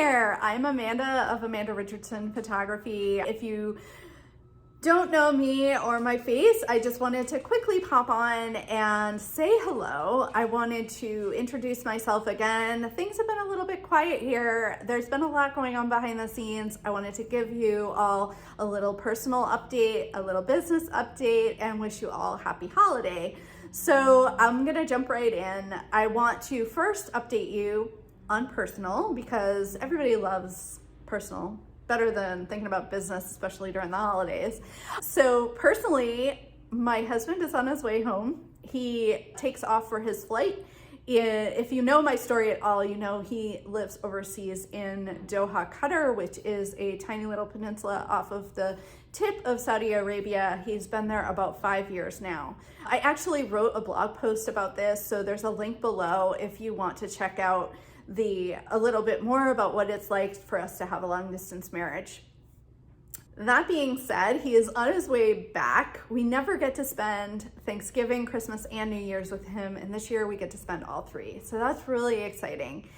there, I'm Amanda of Amanda Richardson Photography. If you don't know me or my face, I just wanted to quickly pop on and say hello. I wanted to introduce myself again. Things have been a little bit quiet here. There's been a lot going on behind the scenes. I wanted to give you all a little personal update, a little business update, and wish you all happy holiday. So I'm gonna jump right in. I want to first update you on personal because everybody loves personal better than thinking about business, especially during the holidays. So personally, my husband is on his way home. He takes off for his flight. If you know my story at all, you know he lives overseas in Doha, Qatar, which is a tiny little peninsula off of the tip of Saudi Arabia. He's been there about 5 years now. I actually wrote a blog post about this, so there's a link below if you want to check out a little bit more about what it's like for us to have a long distance marriage. That being said, he is on his way back. We never get to spend Thanksgiving, Christmas, and New Year's with him, and this year we get to spend all three. So that's really exciting.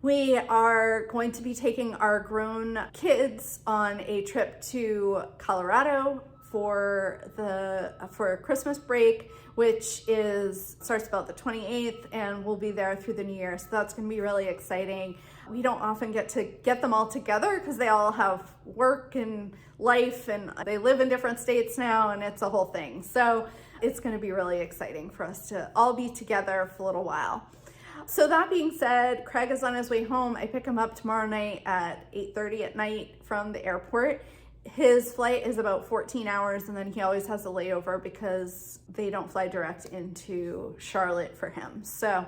We are going to be taking our grown kids on a trip to Colorado for a Christmas break, which starts about the 28th, and we'll be there through the New Year. So that's going to be really exciting. We don't often get to get them all together because they all have work and life, and they live in different states now, and it's a whole thing. So it's going to be really exciting for us to all be together for a little while. So that being said, Craig is on his way home. I pick him up tomorrow night at 8:30 at night from the airport. His flight is about 14 hours, and then he always has a layover because they don't fly direct into Charlotte for him. So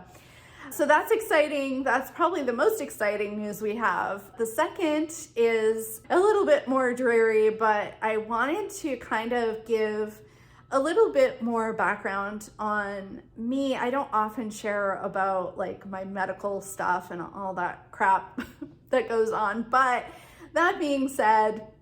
that's exciting. That's probably the most exciting news we have. The second is a little bit more dreary, but I wanted to kind of give a little bit more background on me. I don't often share about like my medical stuff and all that crap that goes on. But that being said,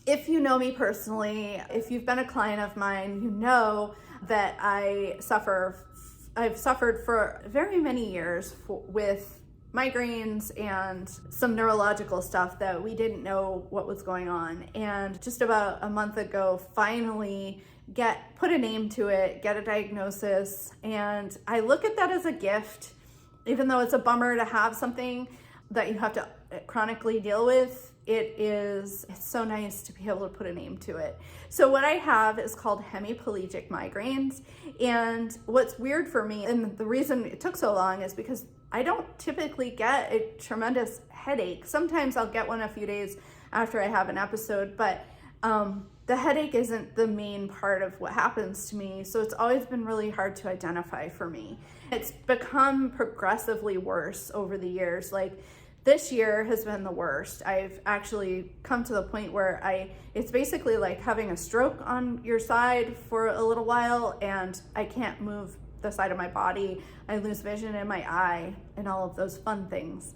if you know me personally, if you've been a client of mine, you know that I've suffered for very many years with migraines and some neurological stuff that we didn't know what was going on. And just about a month ago, finally put a name to it, get a diagnosis. And I look at that as a gift, even though it's a bummer to have something that you have to chronically deal with. It's so nice to be able to put a name to it. So what I have is called hemiplegic migraines. And what's weird for me, and the reason it took so long, is because I don't typically get a tremendous headache. Sometimes I'll get one a few days after I have an episode, but the headache isn't the main part of what happens to me. So it's always been really hard to identify for me. It's become progressively worse over the years. Like, this year has been the worst. I've actually come to the point where it's basically like having a stroke on your side for a little while, and I can't move the side of my body. I lose vision in my eye and all of those fun things.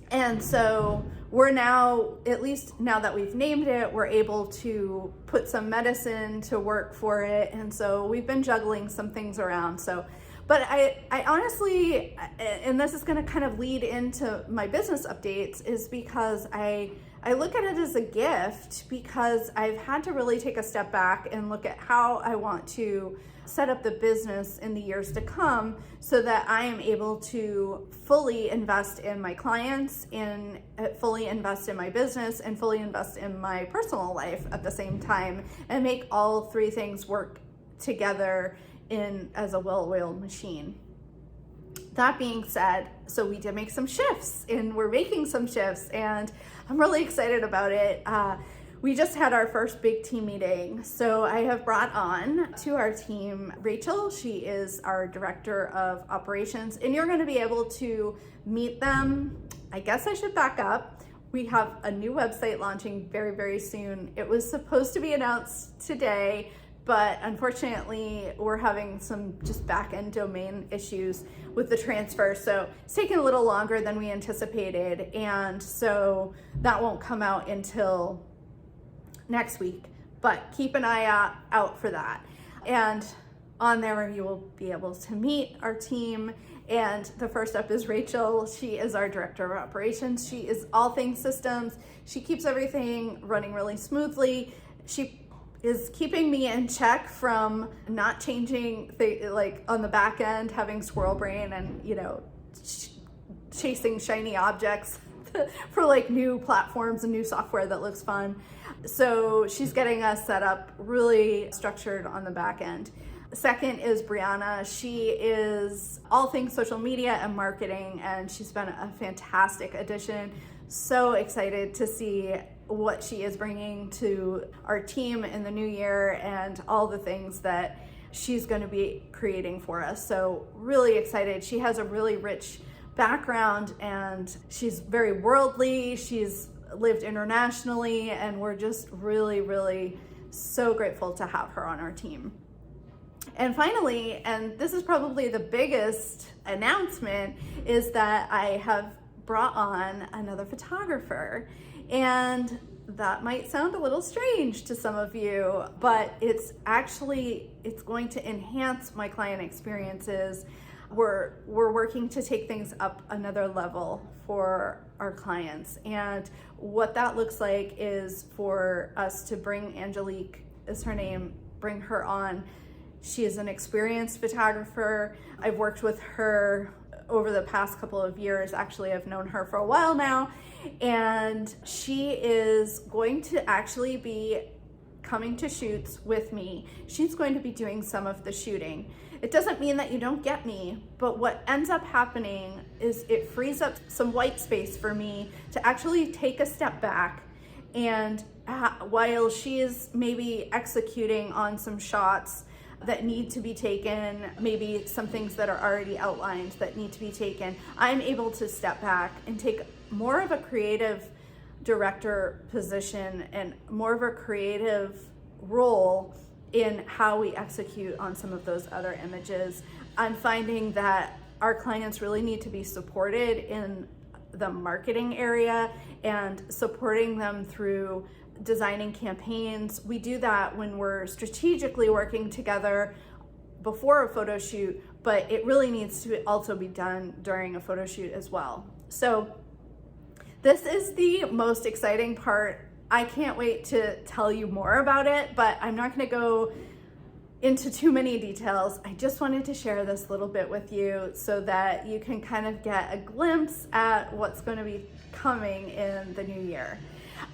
And so we're now, at least now that we've named it, we're able to put some medicine to work for it. And so we've been juggling some things around. But I honestly, and this is going to kind of lead into my business updates, is because I look at it as a gift, because I've had to really take a step back and look at how I want to set up the business in the years to come so that I am able to fully invest in my clients, and fully invest in my business, and fully invest in my personal life at the same time, and make all three things work together as a well-oiled machine. That being said, so we did make some shifts, and we're making some shifts, and I'm really excited about it. We just had our first big team meeting. So I have brought on to our team Rachel. She is our director of operations, and you're going to be able to meet them. I guess I should back up. We have a new website launching very, very soon. It was supposed to be announced today, but unfortunately we're having some just back-end domain issues with the transfer. So it's taking a little longer than we anticipated. And so that won't come out until next week, but keep an eye out for that. And on there you will be able to meet our team And the first up is Rachel. She is our director of operations. She is all things systems. She keeps everything running really smoothly. She is keeping me in check from not changing like on the back end, having squirrel brain and, you know, chasing shiny objects for like new platforms and new software that looks fun. So she's getting us set up really structured on the back end. Second is Brianna. She is all things social media and marketing, and she's been a fantastic addition. So excited to see what she is bringing to our team in the new year and all the things that she's going to be creating for us. So really excited. She has a really rich background and she's very worldly. She's lived internationally, and we're just really, really so grateful to have her on our team. And finally, and this is probably the biggest announcement, is that I have brought on another photographer. And that might sound a little strange to some of you, but it's going to enhance my client experiences. We're working to take things up another level for our clients. And what that looks like is for us to bring Angelique, is her name, bring her on. She is an experienced photographer. I've worked with her over the past couple of years. Actually, I've known her for a while now. And she is going to actually be coming to shoots with me. She's going to be doing some of the shooting. It doesn't mean that you don't get me, but what ends up happening is it frees up some white space for me to actually take a step back, and while she is maybe executing on some shots that need to be taken, maybe some things that are already outlined that need to be taken, I'm able to step back and take more of a creative director position and more of a creative role in how we execute on some of those other images. I'm finding that our clients really need to be supported in the marketing area and supporting them through designing campaigns. We do that when we're strategically working together before a photo shoot, but it really needs to also be done during a photo shoot as well. So this is the most exciting part. I can't wait to tell you more about it, but I'm not going to go into too many details. I just wanted to share this little bit with you so that you can kind of get a glimpse at what's going to be coming in the new year.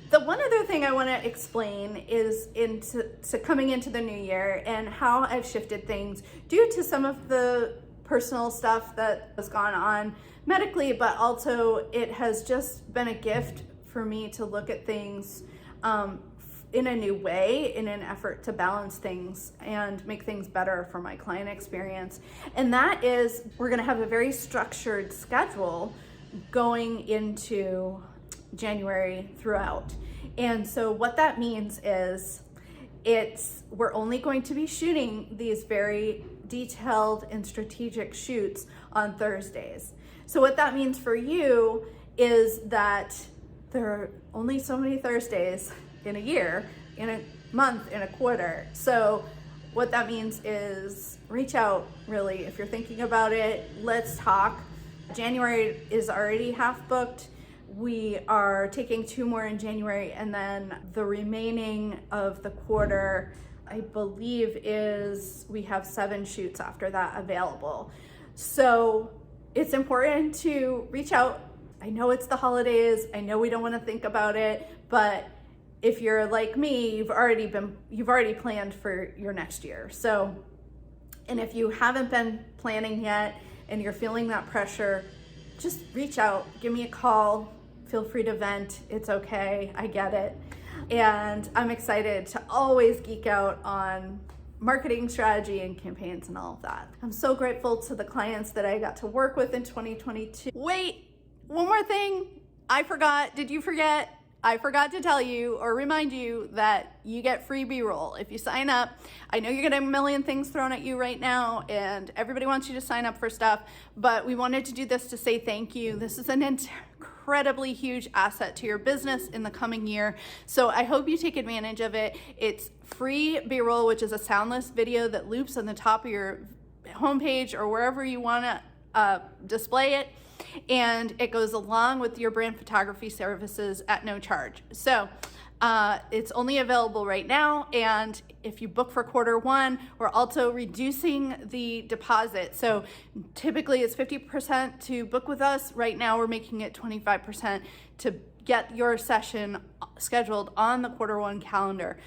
The one other thing I want to explain is into coming into the new year and how I've shifted things due to some of the personal stuff that has gone on medically, but also it has just been a gift for me to look at things in a new way, in an effort to balance things and make things better for my client experience. And that is, we're going to have a very structured schedule going into January throughout. And so what that means is we're only going to be shooting these very detailed and strategic shoots on Thursdays. So what that means for you is that there are only so many Thursdays in a year, in a month, in a quarter. So what that means is reach out, really, if you're thinking about it. Let's talk. January is already half booked. We are taking 2 more in January, and then the remaining of the quarter, I believe, is we have 7 shoots after that available. So it's important to reach out. I know it's the holidays. I know we don't want to think about it, but if you're like me, you've already planned for your next year. So, and if you haven't been planning yet and you're feeling that pressure, just reach out, give me a call, feel free to vent. It's okay, I get it. And I'm excited to always geek out on marketing strategy and campaigns and all of that. I'm so grateful to the clients that I got to work with in 2022. Wait, one more thing. I forgot. Did you forget? I forgot to tell you or remind you that you get free B-roll if you sign up. I know you're getting a million things thrown at you right now and everybody wants you to sign up for stuff, but we wanted to do this to say thank you. This is an incredibly huge asset to your business in the coming year. So I hope you take advantage of it. It's free B-roll, which is a soundless video that loops on the top of your homepage or wherever you want to display it, and it goes along with your brand photography services at no charge. So it's only available right now, and if you book for Q1, we're also reducing the deposit. So typically it's 50% to book with us. Right now we're making it 25% to get your session scheduled on the Q1 calendar,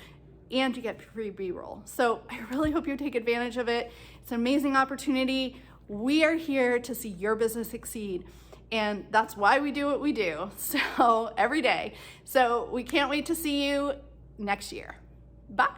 and you get free B-roll. So I really hope you take advantage of it. It's an amazing opportunity. We are here to see your business succeed, and that's why we do what we do, so every day. So we can't wait to see you next year. Bye.